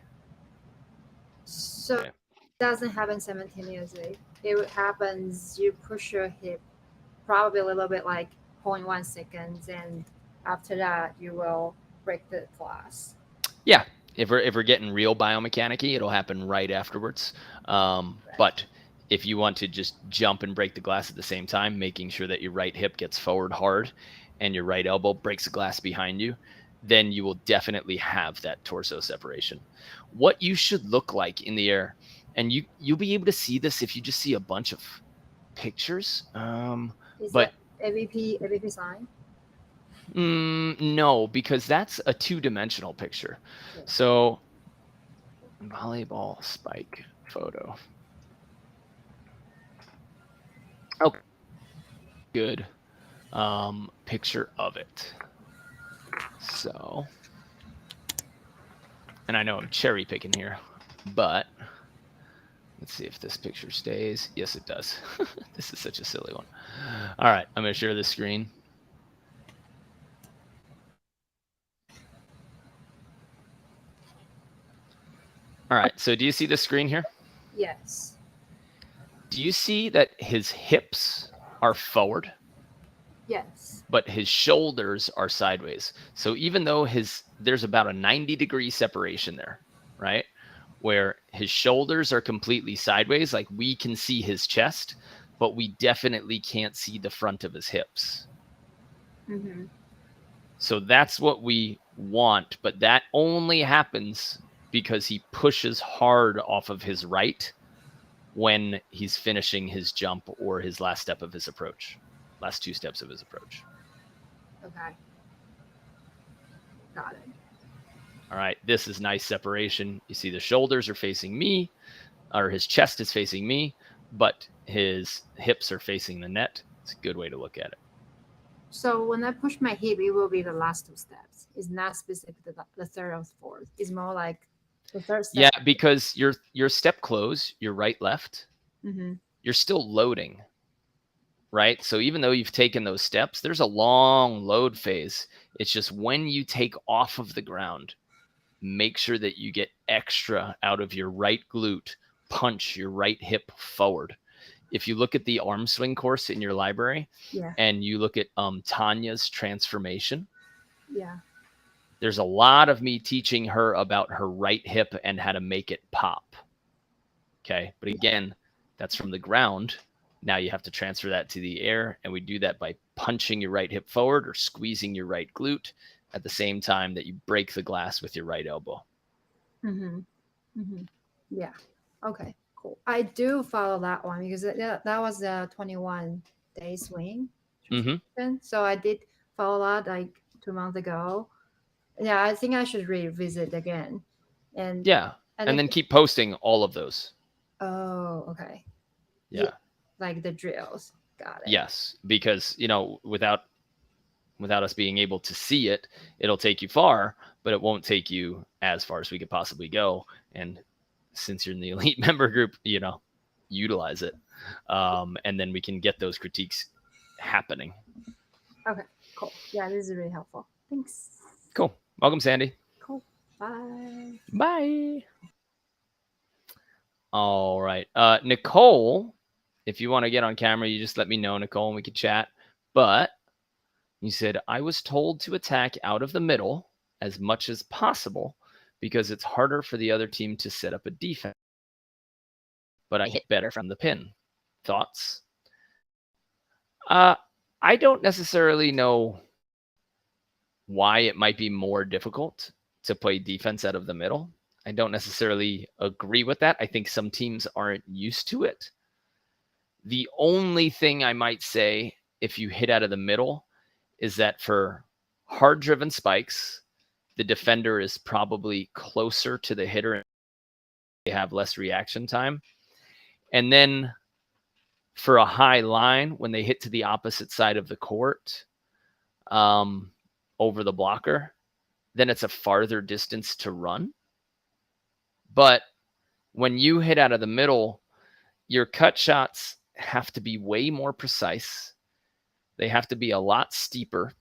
So okay. It doesn't happen simultaneously. It happens, you push your hip probably a little bit like 0.1 seconds, and after that you will break the glass. Yeah, if we're getting real biomechanic-y, it'll happen right afterwards. But if you want to just jump and break the glass at the same time, making sure that your right hip gets forward hard and your right elbow breaks the glass behind you, then you will definitely have that torso separation. What you should look like in the air, and you'll be able to see this if you just see a bunch of pictures. Is that AVP sign? No, because that's a two-dimensional picture. Okay. So volleyball spike photo. Okay, good picture of it. So, and I know I'm cherry picking here, but let's see if this picture stays. Yes, it does. This is such a silly one. All right, I'm going to share the screen. All right, so do you see the screen here? Yes. Do you see that his hips are forward? Yes. But his shoulders are sideways. So even though there's about a 90-degree separation there, right? Where his shoulders are completely sideways, like we can see his chest, but we definitely can't see the front of his hips. Mm-hmm. So that's what we want, but that only happens because he pushes hard off of his right when he's finishing his jump or his last step of his approach, last two steps of his approach. Okay. Got it. All right, this is nice separation. You see the shoulders are facing me, or his chest is facing me, but his hips are facing the net. It's a good way to look at it. So when I push my hip, it will be the last two steps. It's not specific to the third or fourth. It's more like the third step. Yeah, because your step close, your right, left, mm-hmm. You're still loading, right? So even though you've taken those steps, there's a long load phase. It's just when you take off of the ground, make sure that you get extra out of your right glute, punch your right hip forward. If you look at the arm swing course in your library, and you look at Tanya's transformation, there's a lot of me teaching her about her right hip and how to make it pop. Okay, but again, that's from the ground. Now you have to transfer that to the air, and we do that by punching your right hip forward or squeezing your right glute, at the same time that you break the glass with your right elbow. Yeah. Okay. Cool. I do follow that one because that was the 21-day swing. So I did follow that like 2 months ago. Yeah, I think I should revisit again. And and then keep posting all of those. Oh, okay. Yeah. Like the drills. Got it. Yes, because without us being able to see it, it'll take you far, but it won't take you as far as we could possibly go. And since you're in the elite member group, utilize it. And then we can get those critiques happening. Okay, cool. Yeah, this is really helpful. Thanks. Cool. Welcome, Sandy. Cool. Bye. Bye. All right. Nicole, if you want to get on camera, you just let me know, Nicole, and we can chat. But you said, I was told to attack out of the middle as much as possible because it's harder for the other team to set up a defense. But I hit better from the pin. Thoughts? I don't necessarily know why it might be more difficult to play defense out of the middle. I don't necessarily agree with that. I think some teams aren't used to it. The only thing I might say, if you hit out of the middle, is that for hard-driven spikes, the defender is probably closer to the hitter and they have less reaction time. And then for a high line, when they hit to the opposite side of the court, over the blocker, then it's a farther distance to run. But when you hit out of the middle, your cut shots have to be way more precise. They have to be a lot steeper.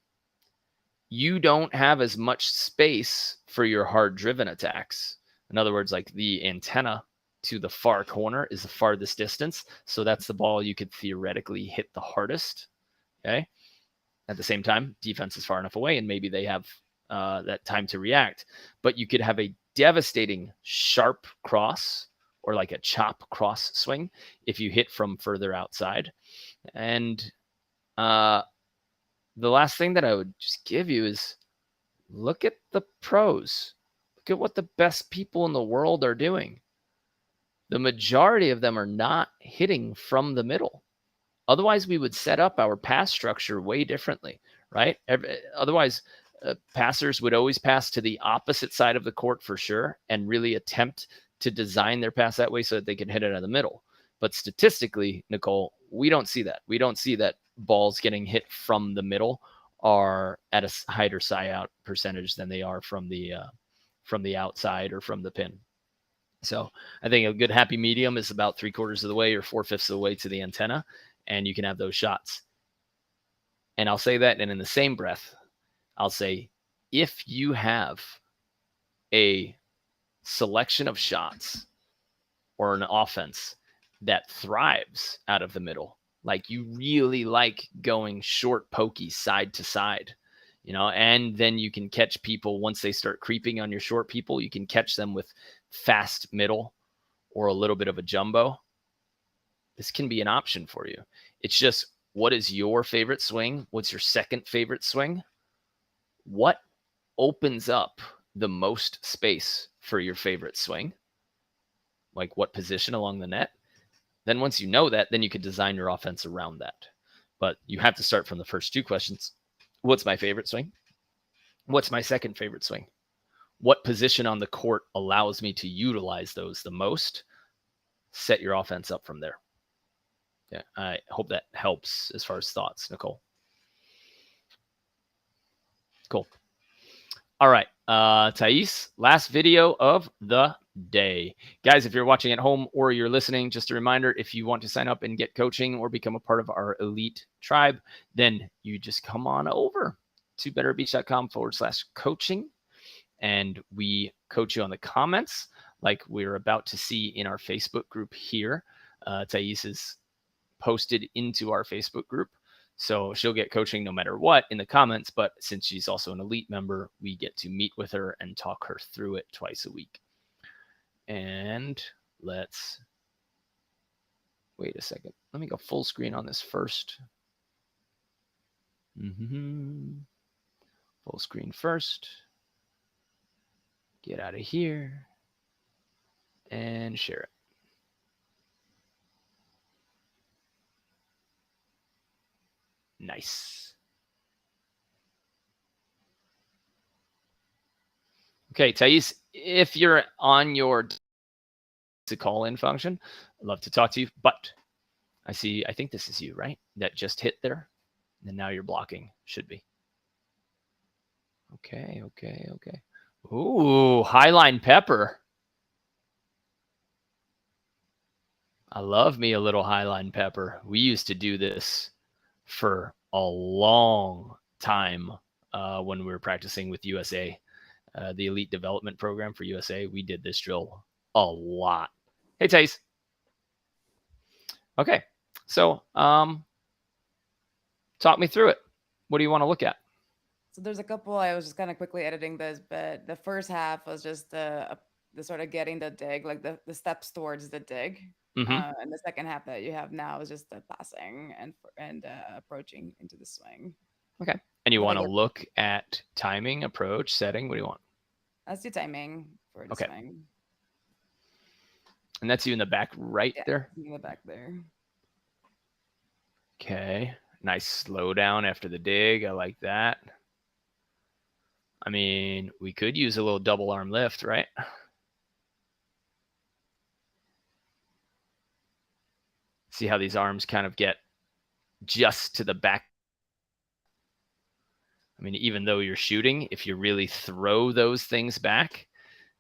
You don't have as much space for your hard-driven attacks. In other words, like the antenna to the far corner is the farthest distance. So that's the ball you could theoretically hit the hardest. Okay. At the same time, defense is far enough away and maybe they have that time to react. But you could have a devastating sharp cross or like a chop cross swing if you hit from further outside. And the last thing that I would just give you is look at the pros. Look at what the best people in the world are doing. The majority of them are not hitting from the middle. Otherwise, we would set up our pass structure way differently, right? Otherwise, passers would always pass to the opposite side of the court for sure and really attempt to design their pass that way so that they can hit it in the middle. But statistically, Nicole, we don't see that. We don't see that balls getting hit from the middle are at a higher side-out percentage than they are from the outside or from the pin. So I think a good happy medium is about 3/4 of the way or 4/5 of the way to the antenna, and you can have those shots. And I'll say that, and in the same breath, I'll say, if you have a selection of shots or an offense that thrives out of the middle, like you really like going short pokey side to side, and then you can catch people once they start creeping on your short people, you can catch them with fast middle or a little bit of a jumbo. This can be an option for you. It's just, what is your favorite swing? What's your second favorite swing? What opens up the most space for your favorite swing? Like what position along the net? Then once you know that, then you can design your offense around that. But you have to start from the first two questions. What's my favorite swing? What's my second favorite swing? What position on the court allows me to utilize those the most? Set your offense up from there. Yeah, I hope that helps as far as thoughts, Nicole. Cool. All right, Thais, last video of the day. Guys, if you're watching at home or you're listening, just a reminder, if you want to sign up and get coaching or become a part of our elite tribe, then you just come on over to betterbeach.com/coaching. And we coach you on the comments like we're about to see in our Facebook group here. Thais is posted into our Facebook group. So she'll get coaching no matter what in the comments, but since she's also an elite member, we get to meet with her and talk her through it twice a week. And let's wait a second. Let me go full screen on this first. Full screen first. Get out of here and share it. Nice. Okay, Thais, if you're on your call-in function, I'd love to talk to you, but I think this is you, right? That just hit there, and now you're blocking, should be. Okay. Ooh, Highline Pepper. I love me a little Highline Pepper. We used to do this for a long time when we were practicing with USA, the Elite Development Program for USA. We did this drill a lot. Hey, Thais. Okay, so talk me through it. What do you want to look at? So there's a couple. I was just kind of quickly editing this, but the first half was just the sort of getting the dig, like the steps towards the dig. And the second half that you have now is just the passing and approaching into the swing. Okay. And you want to look at timing, approach, setting. What do you want? Let's do timing for the swing. And that's you in the back right there? In the back there. Okay. Nice slow down after the dig. I like that. I mean, we could use a little double arm lift, right? See how these arms kind of get just to the back. I mean, even though you're shooting, if you really throw those things back,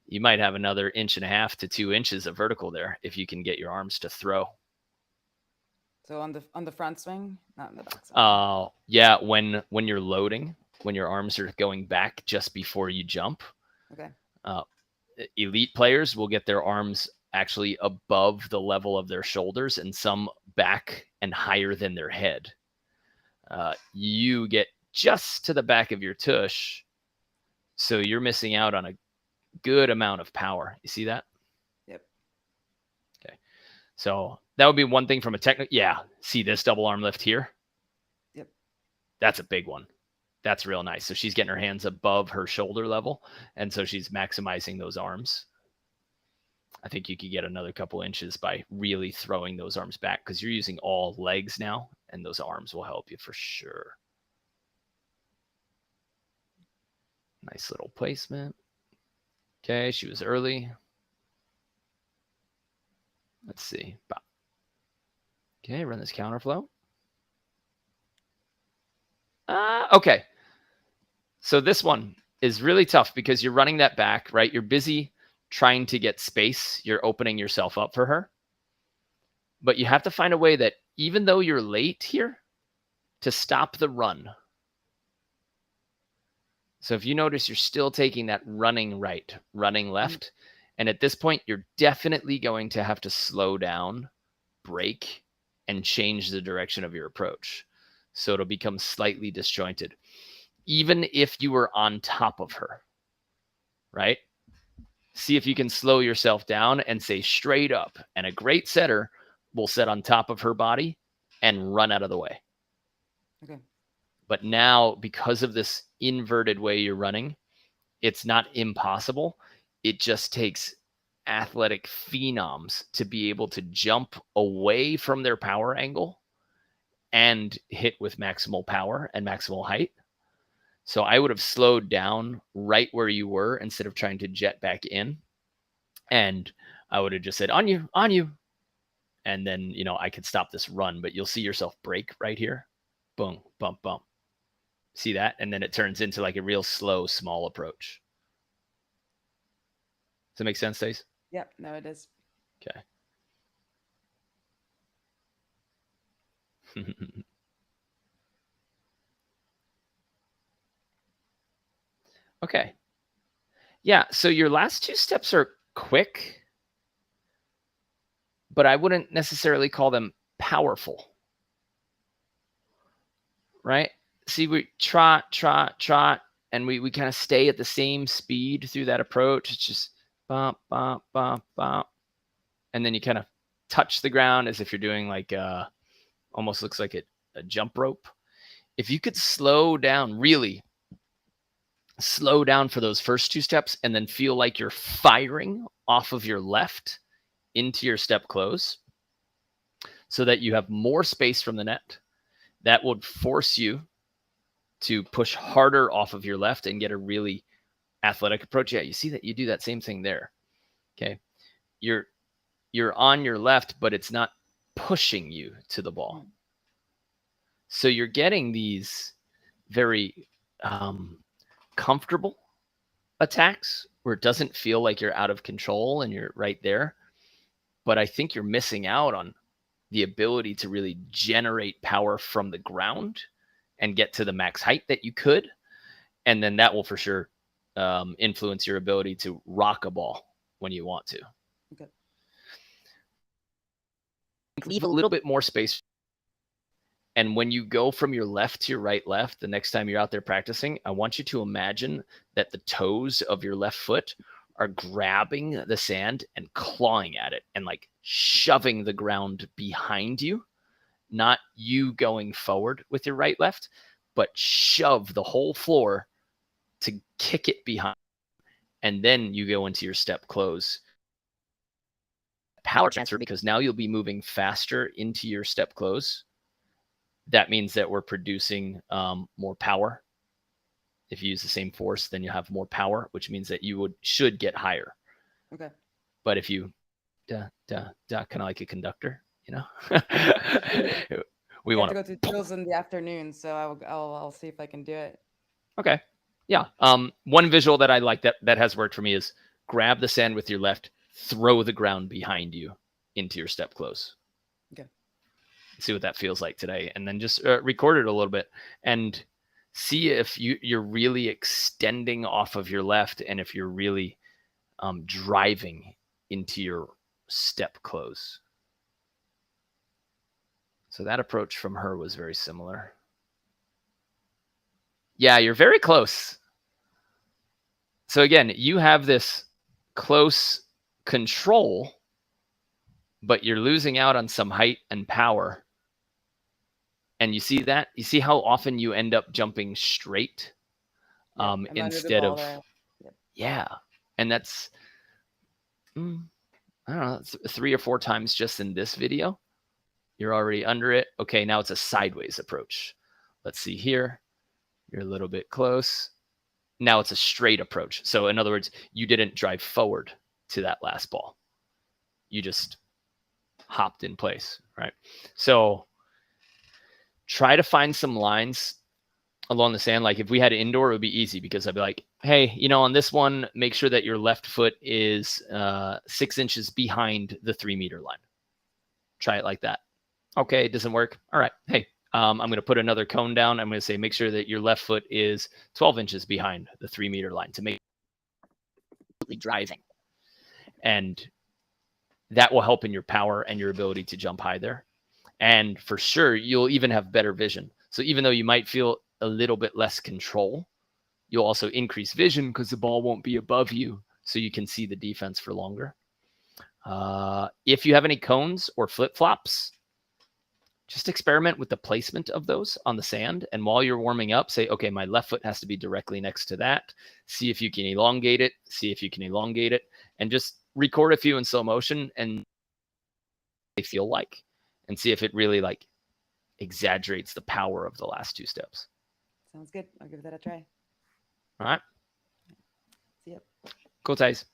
you might have another 1.5 to 2 inches of vertical there if you can get your arms to throw. So on the front swing, not in the back swing. Yeah, when you're loading, when your arms are going back just before you jump. Okay. Elite players will get their arms actually above the level of their shoulders and some back and higher than their head. You get just to the back of your tush, so you're missing out on a good amount of power. You see that? Yep. Okay. So that would be one thing from a technical. Yeah. See this double arm lift here? Yep. That's a big one. That's real nice. So she's getting her hands above her shoulder level, and so she's maximizing those arms. I think you could get another couple inches by really throwing those arms back because you're using all legs now, and those arms will help you for sure. Nice little placement. Okay, she was early. Let's see. Okay, run this counterflow. Okay. So this one is really tough because you're running that back, right? You're busy trying to get space. You're opening yourself up for her. But you have to find a way that even though you're late here, to stop the run. So if you notice, you're still taking that running right, running left. And at this point, you're definitely going to have to slow down, break, and change the direction of your approach. So it'll become slightly disjointed. Even if you were on top of her, right? See if you can slow yourself down and say straight up. And a great setter will set on top of her body and run out of the way. Okay. But now, because of this inverted way you're running, it's not impossible. It just takes athletic phenoms to be able to jump away from their power angle and hit with maximal power and maximal height. So I would have slowed down right where you were instead of trying to jet back in. And I would have just said, on you. And then, I could stop this run, but you'll see yourself break right here. Boom, bump, bump. See that? And then it turns into like a real slow, small approach. Does that make sense, Stace? Yep, no, it is. Okay. Okay. Yeah, so your last two steps are quick, but I wouldn't necessarily call them powerful. Right? See, we trot, and we kind of stay at the same speed through that approach. It's just bump, bump, bump, bump. And then you kind of touch the ground as if you're doing like almost looks like a jump rope. If you could slow down really slow down for those first 2 steps and then feel like you're firing off of your left into your step close so that you have more space from the net. That would force you to push harder off of your left and get a really athletic approach. Yeah, you see that you do that same thing there. Okay. You're on your left, but it's not pushing you to the ball. So you're getting these very comfortable attacks where it doesn't feel like you're out of control and you're right there. But I think you're missing out on the ability to really generate power from the ground and get to the max height that you could. And then that will for sure influence your ability to rock a ball when you want to. Okay. Leave a little bit more space. And when you go from your left to your right left, the next time you're out there practicing, I want you to imagine that the toes of your left foot are grabbing the sand and clawing at it and like shoving the ground behind you, not you going forward with your right left, but shove the whole floor to kick it behind. And then you go into your step close. Power transfer, because now you'll be moving faster into your step close. That means that we're producing more power. If you use the same force, then you have more power, which means that you should get higher. Okay. But if you kind of like a conductor, you know, we want to go to drills in the afternoon, so I'll see if I can do it. Okay. Yeah. One visual that I like that has worked for me is grab the sand with your left, throw the ground behind you into your step close. Okay. See what that feels like today, and then just record it a little bit and see if you're really extending off of your left and if you're really driving into your step close. So that approach from her was very similar. Yeah, you're very close. So again, you have this close control, but you're losing out on some height and power. And you see that? You see how often you end up jumping straight instead of... Yeah. And that's, I don't know, 3 or 4 times just in this video. You're already under it. Okay, now it's a sideways approach. Let's see here. You're a little bit close. Now it's a straight approach. So in other words, you didn't drive forward to that last ball. You just hopped in place, right? So try to find some lines along the sand. Like if we had indoor, it would be easy because I'd be like, hey, you know, on this one, make sure that your left foot is 6 inches behind the 3-meter line. Try it like that. Okay, it doesn't work. All right. Hey, I'm going to put another cone down. I'm going to say, make sure that your left foot is 12 inches behind the 3-meter line to make driving. And that will help in your power and your ability to jump high there. And for sure, you'll even have better vision. So even though you might feel a little bit less control, you'll also increase vision because the ball won't be above you, so you can see the defense for longer. If you have any cones or flip-flops, just experiment with the placement of those on the sand. And while you're warming up, say, okay, my left foot has to be directly next to that. See if you can elongate it. See if you can elongate it. And just record a few in slow motion and they feel like. And see if it really like exaggerates the power of the last 2 steps. Sounds good. I'll give that a try. All right. See ya. Cool, Thijs.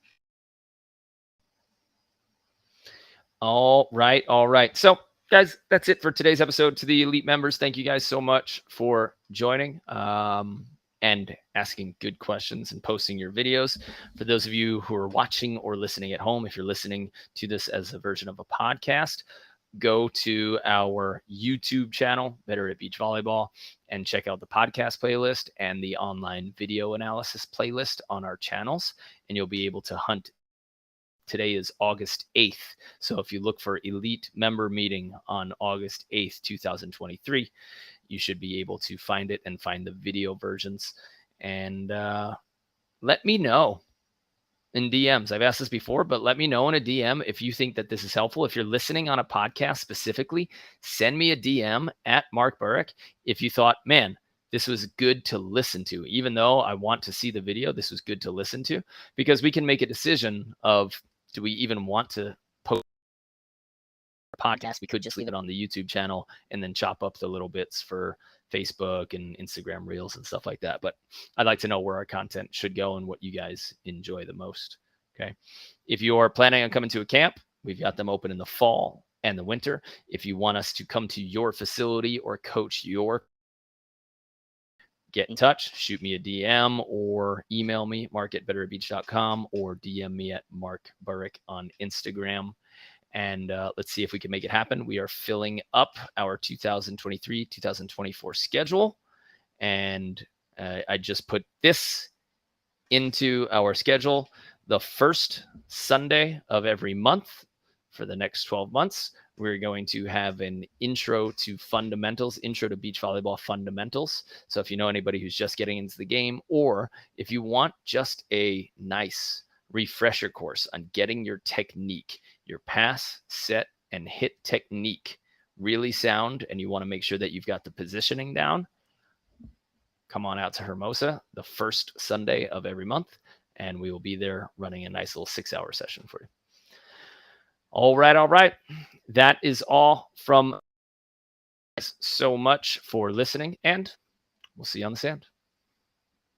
All right. All right. So, guys, that's it for today's episode. To the elite members, thank you guys so much for joining and asking good questions and posting your videos. For those of you who are watching or listening at home, if you're listening to this as a version of a podcast, go to our YouTube channel, Better at Beach Volleyball, and check out the podcast playlist and the online video analysis playlist on our channels, and you'll be able to hunt. Today is August 8th. So if you look for Elite Member Meeting on August 8th, 2023, you should be able to find it and find the video versions. And let me know in DMs. I've asked this before, but let me know in a DM if you think that this is helpful. If you're listening on a podcast specifically, send me a DM at Mark Burek if you thought, man, this was good to listen to. Even though I want to see the video, this was good to listen to, because we can make a decision of, do we even want to post a podcast? We could just leave it on the YouTube channel and then chop up the little bits for Facebook and Instagram Reels and stuff like that. But I'd like to know where our content should go and what you guys enjoy the most. Okay. If you're planning on coming to a camp, we've got them open in the fall and the winter. If you want us to come to your facility or coach your, get in touch, shoot me a DM or email me, mark@betteratbeach.com, or DM me at Mark Burrick on Instagram. And let's see if we can make it happen. We are filling up our 2023-2024 schedule. And I just put this into our schedule. The first Sunday of every month for the next 12 months, we're going to have an intro to fundamentals, intro to beach volleyball fundamentals. So if you know anybody who's just getting into the game, or if you want just a nice refresher course on getting your technique, your pass, set, and hit technique really sound, and you want to make sure that you've got the positioning down, come on out to Hermosa the first Sunday of every month, and we will be there running a nice little 6-hour session for you. All right. That is all from us. So much for listening, and we'll see you on the sand.